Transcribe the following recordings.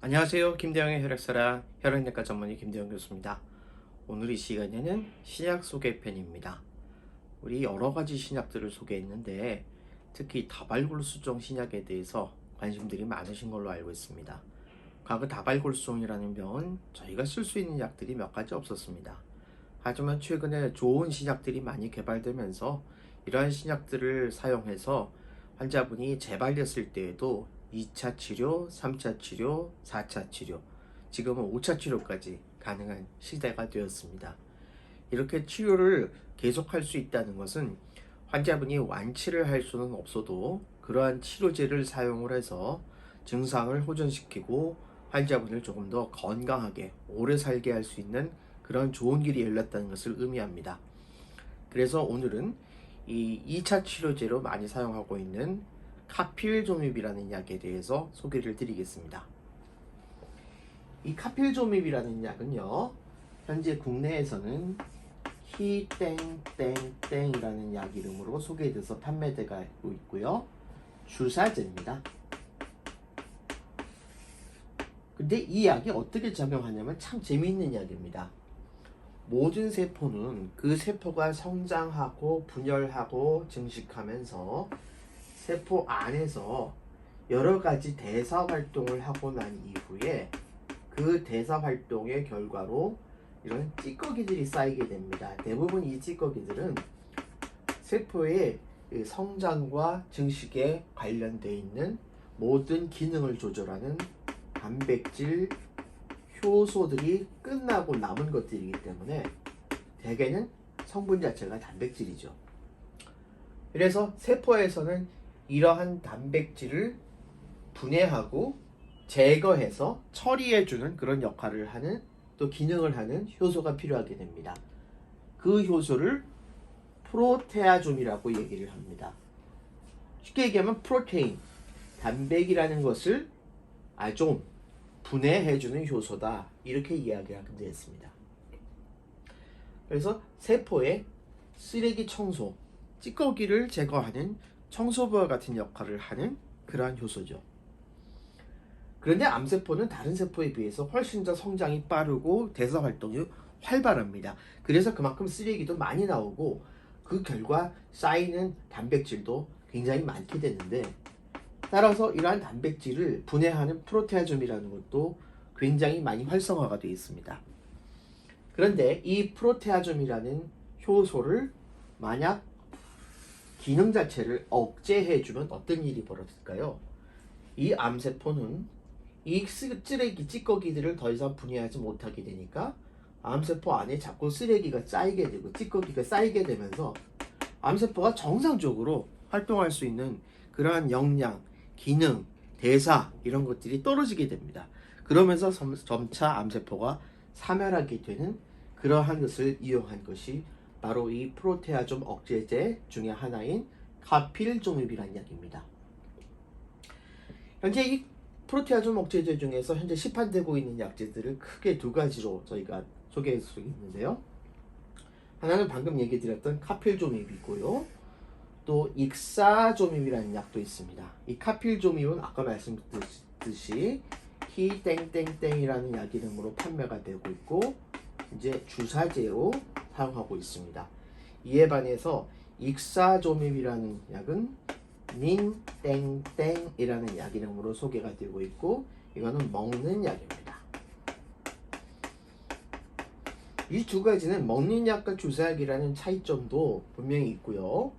안녕하세요. 김대영의 혈액사랑 혈액내과 전문의 김대영 교수입니다. 오늘 이 시간에는 신약 소개 편입니다. 우리 여러 가지 신약들을 소개했는데 특히 다발골수종 신약에 대해서 관심들이 많으신 걸로 알고 있습니다. 과거 다발골수종이라는 병은 저희가 쓸 수 있는 약들이 몇 가지 없었습니다. 하지만 최근에 좋은 신약들이 많이 개발되면서 이러한 신약들을 사용해서 환자분이 재발됐을 때에도 2차 치료, 3차 치료, 4차 치료, 지금은 5차 치료까지 가능한 시대가 되었습니다. 이렇게 치료를 계속할 수 있다는 것은 환자분이 완치를 할 수는 없어도 그러한 치료제를 사용을 해서 증상을 호전시키고 환자분을 조금 더 건강하게 오래 살게 할 수 있는 그런 좋은 길이 열렸다는 것을 의미합니다. 그래서 오늘은 이 2차 치료제로 많이 사용하고 있는 카필조밉이라는 약에 대해서 소개를 드리겠습니다. 이 카필조밉이라는 약은요, 현재 국내에서는 히땡땡땡이라는 약 이름으로 소개돼서 판매되고 있고요. 주사제입니다. 근데 이 약이 어떻게 작용하냐면 참 재미있는 약입니다. 모든 세포는 그 세포가 성장하고 분열하고 증식하면서 세포 안에서 여러 가지 대사 활동을 하고 난 이후에 그 대사 활동의 결과로 이런 찌꺼기들이 쌓이게 됩니다. 대부분 이 찌꺼기들은 세포의 성장과 증식에 관련되어 있는 모든 기능을 조절하는 단백질, 효소들이 끝나고 남은 것들이기 때문에 대개는 성분 자체가 단백질이죠. 그래서 세포에서는 이러한 단백질을 분해하고 제거해서 처리해주는 그런 역할을 하는, 또 기능을 하는 효소가 필요하게 됩니다. 그 효소를 프로테아좀이라고 얘기를 합니다. 쉽게 얘기하면 프로테인, 단백이라는 것을 좀 분해해주는 효소다, 이렇게 이야기하게 되었습니다. 그래서 세포의 쓰레기 청소, 찌꺼기를 제거하는 청소부와 같은 역할을 하는 그러한 효소죠. 그런데 암세포는 다른 세포에 비해서 훨씬 더 성장이 빠르고 대사 활동이 활발합니다. 그래서 그만큼 쓰레기도 많이 나오고 그 결과 쌓이는 단백질도 굉장히 많게 되는데, 따라서 이러한 단백질을 분해하는 프로테아좀이라는 것도 굉장히 많이 활성화가 되어 있습니다. 그런데 이 프로테아좀이라는 효소를 만약 기능 자체를 억제해주면 어떤 일이 벌어질까요? 이 암세포는 이 쓰레기 찌꺼기들을 더 이상 분해하지 못하게 되니까 암세포 안에 자꾸 쓰레기가 쌓이게 되고 찌꺼기가 쌓이게 되면서 암세포가 정상적으로 활동할 수 있는 그러한 역량, 기능, 대사 이런 것들이 떨어지게 됩니다. 그러면서 점차 암세포가 사멸하게 되는 그러한 것을 이용한 것이 바로 이 프로테아좀 억제제 중에 하나인 카필조밉이라는 약입니다. 현재 이 프로테아좀 억제제 중에서 현재 시판되고 있는 약제들을 크게 두 가지로 저희가 소개할 수 있는데요. 하나는 방금 얘기 드렸던 카필조밉이고요. 또 익사조밉이라는 약도 있습니다. 이 카필조밉은 아까 말씀드렸듯이 히땡땡땡이라는 약 이름으로 판매가 되고 있고 이제 주사제로 사용하고 있습니다. 이에 반해서 익사조밉이라는 약은 닌땡땡이라는 약 이름으로 소개가 되고 있고 이거는 먹는 약입니다. 이 두 가지는 먹는 약과 주사약이라는 차이점도 분명히 있고요.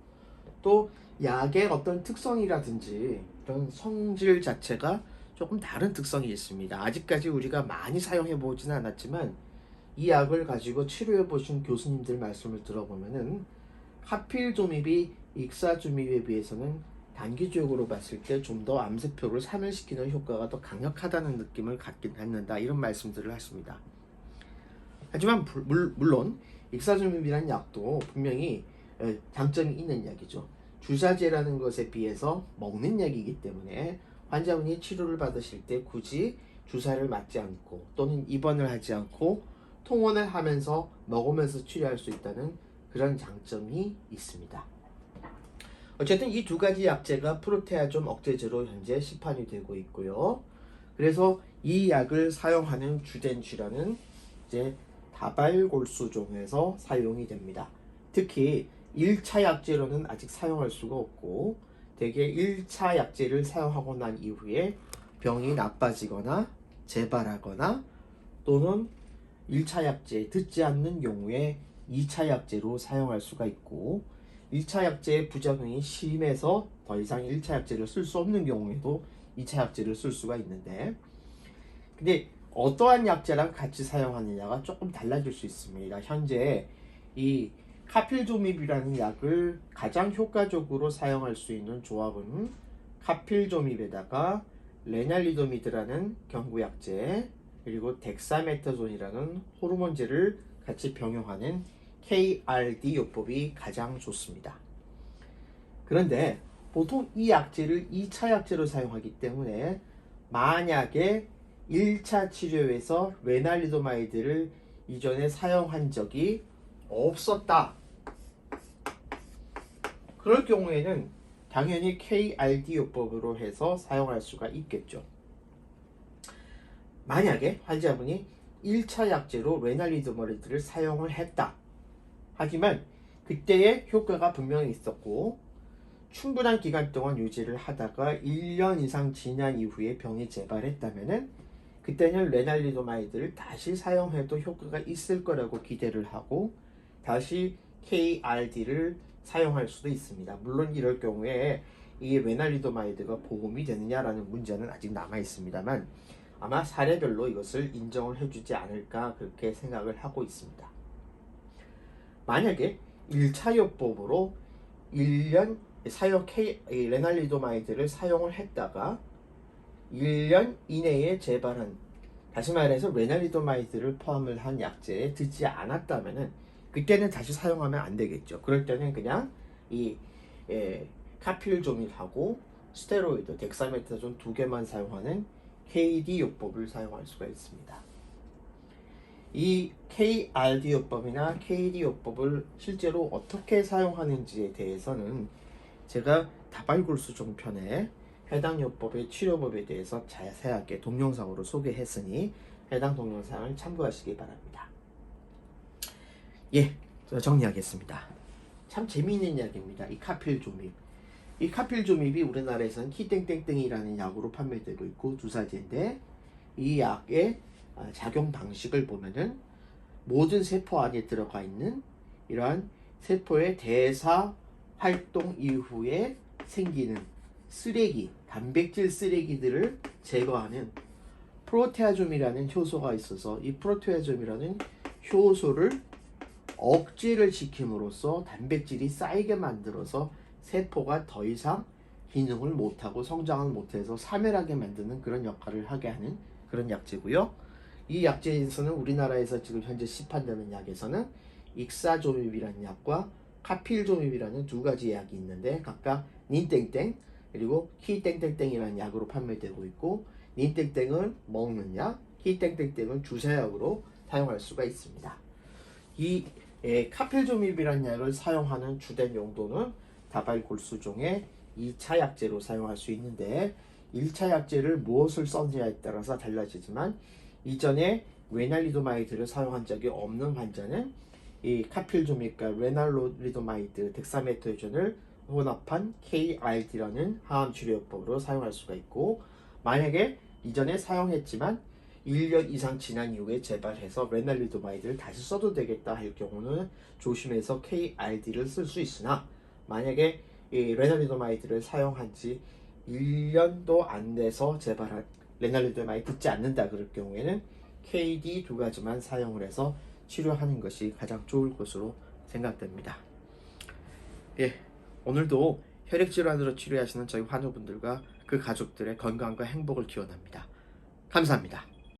또 약의 어떤 특성이라든지 이런 성질 자체가 조금 다른 특성이 있습니다. 아직까지 우리가 많이 사용해 보지는 않았지만 이 약을 가지고 치료해 보신 교수님들 말씀을 들어보면은 카필조밉이 익사조밉에 비해서는 단기적으로 봤을 때 좀 더 암세포를 사멸시키는 효과가 더 강력하다는 느낌을 갖는다, 이런 말씀들을 하십니다. 하지만 물론 익사조밉이라는 약도 분명히 장점이 있는 약이죠. 주사제라는 것에 비해서 먹는 약이기 때문에 환자분이 치료를 받으실 때 굳이 주사를 맞지 않고 또는 입원을 하지 않고 통원을 하면서 먹으면서 치료할 수 있다는 그런 장점이 있습니다. 어쨌든 이 두 가지 약제가 프로테아좀 억제제로 현재 시판이 되고 있고요. 그래서 이 약을 사용하는 주된 질환은 이제 다발골수종에서 사용이 됩니다. 특히 1차 약제로는 아직 사용할 수가 없고 대개 1차 약제를 사용하고 난 이후에 병이 나빠지거나 재발하거나 또는 1차 약제 듣지 않는 경우에 2차 약제로 사용할 수가 있고 1차 약제의 부작용이 심해서 더 이상 1차 약제를 쓸 수 없는 경우에도 2차 약제를 쓸 수가 있는데 근데 어떠한 약제랑 같이 사용하느냐가 조금 달라질 수 있습니다. 현재 이 카필조밉이라는 약을 가장 효과적으로 사용할 수 있는 조합은 카필조밉에다가 레날리도미드라는 경구약제 그리고 덱사메타존이라는 호르몬제를 같이 병용하는 KRD 요법이 가장 좋습니다. 그런데 보통 이 약제를 2차 약제로 사용하기 때문에 만약에 1차 치료에서 레날리도마이드를 이전에 사용한 적이 없었다. 그럴 경우에는 당연히 KRD 요법으로 해서 사용할 수가 있겠죠. 만약에 환자분이 1차 약제로 레날리도마이드를 사용을 했다. 하지만 그때의 효과가 분명히 있었고 충분한 기간 동안 유지를 하다가 1년 이상 지난 이후에 병이 재발했다면은 그때는 레날리도마이드를 다시 사용해도 효과가 있을 거라고 기대를 하고 다시 KRD를 사용할 수도 있습니다. 물론 이럴 경우에 이 레날리도마이드가 보험이 되느냐라는 문제는 아직 남아 있습니다만 아마 사례별로 이것을 인정을 해주지 않을까 그렇게 생각을 하고 있습니다. 만약에 1차 요법으로 1년 레날리도마이드를 사용을 했다가 1년 이내에 재발한 다시 말해서 레날리도마이드를 포함을 한 약제에 듣지 않았다면은 그때는 다시 사용하면 안 되겠죠. 그럴 때는 그냥 이 카필조밀하고 스테로이드, 덱사메타존 두 개만 사용하는 KD 요법을 사용할 수가 있습니다. 이 KRD 요법이나 KD 요법을 실제로 어떻게 사용하는지에 대해서는 제가 다발골수종 편에 해당 요법의 치료법에 대해서 자세하게 동영상으로 소개했으니 해당 동영상을 참고하시기 바랍니다. 예, 정리하겠습니다. 참 재미있는 이야기입니다. 이 카필조밉. 이 카필조밉이 우리나라에서는 키땡땡땡이라는 약으로 판매되고 있고 주사제인데 이 약의 작용 방식을 보면은 모든 세포 안에 들어가 있는 이러한 세포의 대사 활동 이후에 생기는 쓰레기, 단백질 쓰레기들을 제거하는 프로테아좀이라는 효소가 있어서 이 프로테아좀이라는 효소를 억제를 시킴으로써 단백질이 쌓이게 만들어서 세포가 더 이상 기능을 못하고 성장을 못해서 사멸하게 만드는 그런 역할을 하게 하는 그런 약제고요. 이 약제에서는 우리나라에서 지금 현재 시판되는 약에서는 익사조밉이라는 약과 카필조밉이라는 두 가지 약이 있는데 각각 닌땡땡 그리고 키땡땡땡이라는 약으로 판매되고 있고 닌땡땡은 먹는 약, 키땡땡땡은 주사약으로 사용할 수가 있습니다. 이 카필조밉이라는 약을 사용하는 주된 용도는 다발골수종의 2차 약제로 사용할 수 있는데 1차 약제를 무엇을 썼느냐에 따라서 달라지지만 이전에 레날리도마이드를 사용한 적이 없는 환자는 이 카필조밉과 레날리도마이드, 덱사메타존을 혼합한 KRD라는 항암 치료요법으로 사용할 수가 있고 만약에 이전에 사용했지만 1년 이상 지난 이후에 재발해서 레날리도마이드를 다시 써도 되겠다 할 경우는 조심해서 KRD를 쓸 수 있으나 만약에 이 레날리도마이드를 사용한 지 1년도 안 돼서 재발한 레날리도마이드 듣지 않는다 그럴 경우에는 KD 두 가지만 사용을 해서 치료하는 것이 가장 좋을 것으로 생각됩니다. 예, 오늘도 혈액질환으로 치료하시는 저희 환우분들과 그 가족들의 건강과 행복을 기원합니다. 감사합니다.